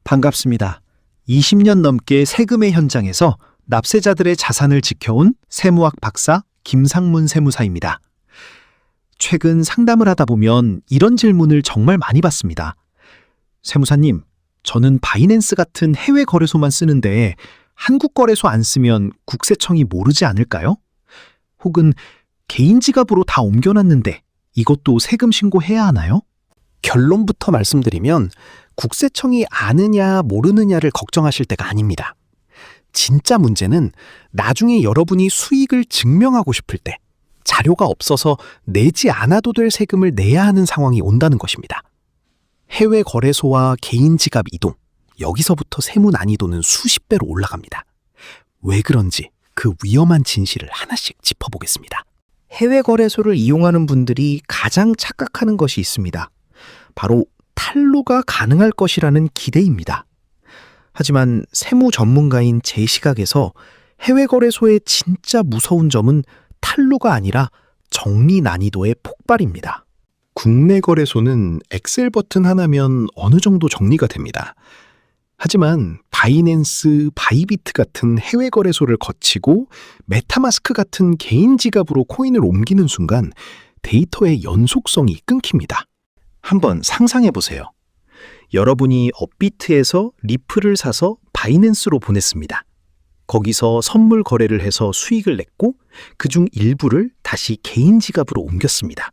반갑습니다. 20년 넘게 세금의 현장에서 납세자들의 자산을 지켜온 세무학 박사 김상문 세무사입니다. 최근 상담을 하다 보면 이런 질문을 정말 많이 받습니다. 세무사님, 저는 바이낸스 같은 해외 거래소만 쓰는데 한국 거래소 안 쓰면 국세청이 모르지 않을까요? 혹은 개인 지갑으로 다 옮겨놨는데 이것도 세금 신고해야 하나요? 결론부터 말씀드리면 국세청이 아느냐 모르느냐를 걱정하실 때가 아닙니다. 진짜 문제는 나중에 여러분이 수익을 증명하고 싶을 때 자료가 없어서 내지 않아도 될 세금을 내야 하는 상황이 온다는 것입니다. 해외 거래소와 개인 지갑 이동, 여기서부터 세무 난이도는 수십 배로 올라갑니다. 왜 그런지 그 위험한 진실을 하나씩 짚어보겠습니다. 해외 거래소를 이용하는 분들이 가장 착각하는 것이 있습니다. 바로 탈루가 가능할 것이라는 기대입니다. 하지만 세무 전문가인 제 시각에서 해외 거래소의 진짜 무서운 점은 탈루가 아니라 정리 난이도의 폭발입니다. 국내 거래소는 엑셀 버튼 하나면 어느 정도 정리가 됩니다. 하지만 바이낸스, 바이비트 같은 해외 거래소를 거치고 메타마스크 같은 개인 지갑으로 코인을 옮기는 순간 데이터의 연속성이 끊깁니다. 한번 상상해 보세요. 여러분이 업비트에서 리플을 사서 바이낸스로 보냈습니다. 거기서 선물 거래를 해서 수익을 냈고 그중 일부를 다시 개인 지갑으로 옮겼습니다.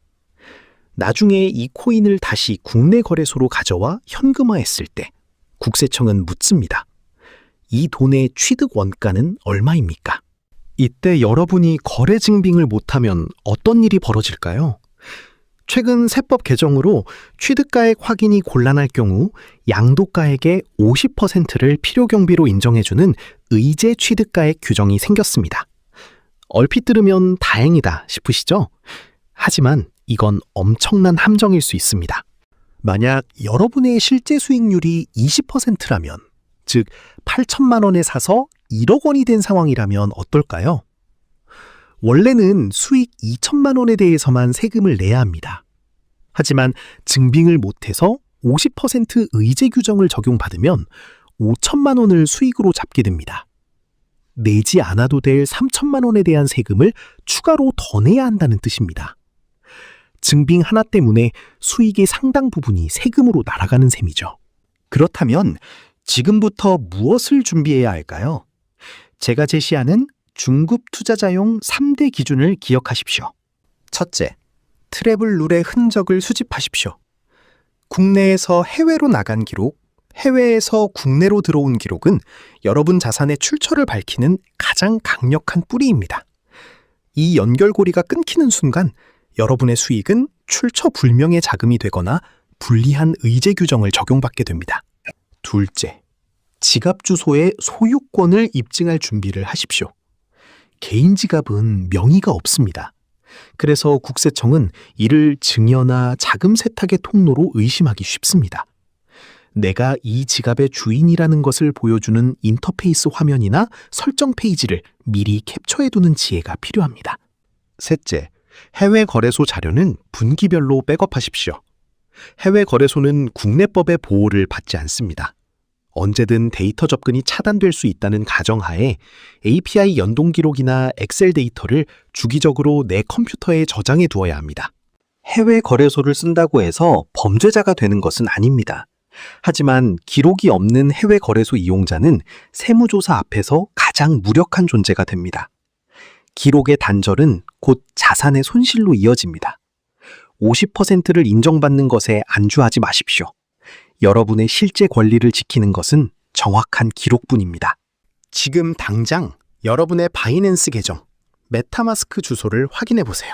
나중에 이 코인을 다시 국내 거래소로 가져와 현금화했을 때 국세청은 묻습니다. 이 돈의 취득 원가는 얼마입니까? 이때 여러분이 거래 증빙을 못하면 어떤 일이 벌어질까요? 최근 세법 개정으로 취득가액 확인이 곤란할 경우 양도가액의 50%를 필요경비로 인정해주는 의제 취득가액 규정이 생겼습니다. 얼핏 들으면 다행이다 싶으시죠? 하지만 이건 엄청난 함정일 수 있습니다. 만약 여러분의 실제 수익률이 20%라면, 즉 8천만 원에 사서 1억 원이 된 상황이라면 어떨까요? 원래는 수익 2천만 원에 대해서만 세금을 내야 합니다. 하지만 증빙을 못해서 50% 의제 규정을 적용받으면 5천만 원을 수익으로 잡게 됩니다. 내지 않아도 될 3천만 원에 대한 세금을 추가로 더 내야 한다는 뜻입니다. 증빙 하나 때문에 수익의 상당 부분이 세금으로 날아가는 셈이죠. 그렇다면 지금부터 무엇을 준비해야 할까요? 제가 제시하는 중급 투자자용 3대 기준을 기억하십시오. 첫째, 트래블 룰의 흔적을 수집하십시오. 국내에서 해외로 나간 기록, 해외에서 국내로 들어온 기록은 여러분 자산의 출처를 밝히는 가장 강력한 뿌리입니다. 이 연결고리가 끊기는 순간 여러분의 수익은 출처 불명의 자금이 되거나 불리한 의제 규정을 적용받게 됩니다. 둘째, 지갑 주소의 소유권을 입증할 준비를 하십시오. 개인 지갑은 명의가 없습니다. 그래서 국세청은 이를 증여나 자금 세탁의 통로로 의심하기 쉽습니다. 내가 이 지갑의 주인이라는 것을 보여주는 인터페이스 화면이나 설정 페이지를 미리 캡처해두는 지혜가 필요합니다. 셋째, 해외 거래소 자료는 분기별로 백업하십시오. 해외 거래소는 국내법의 보호를 받지 않습니다. 언제든 데이터 접근이 차단될 수 있다는 가정하에 API 연동 기록이나 엑셀 데이터를 주기적으로 내 컴퓨터에 저장해 두어야 합니다. 해외 거래소를 쓴다고 해서 범죄자가 되는 것은 아닙니다. 하지만 기록이 없는 해외 거래소 이용자는 세무조사 앞에서 가장 무력한 존재가 됩니다. 기록의 단절은 곧 자산의 손실로 이어집니다. 50%를 인정받는 것에 안주하지 마십시오. 여러분의 실제 권리를 지키는 것은 정확한 기록뿐입니다. 지금 당장 여러분의 바이낸스 계정, 메타마스크 주소를 확인해 보세요.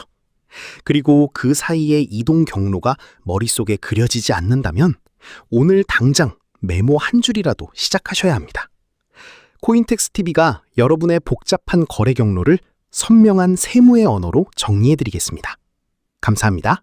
그리고 그 사이의 이동 경로가 머릿속에 그려지지 않는다면 오늘 당장 메모 한 줄이라도 시작하셔야 합니다. 코인텍스TV가 여러분의 복잡한 거래 경로를 선명한 세무의 언어로 정리해 드리겠습니다. 감사합니다.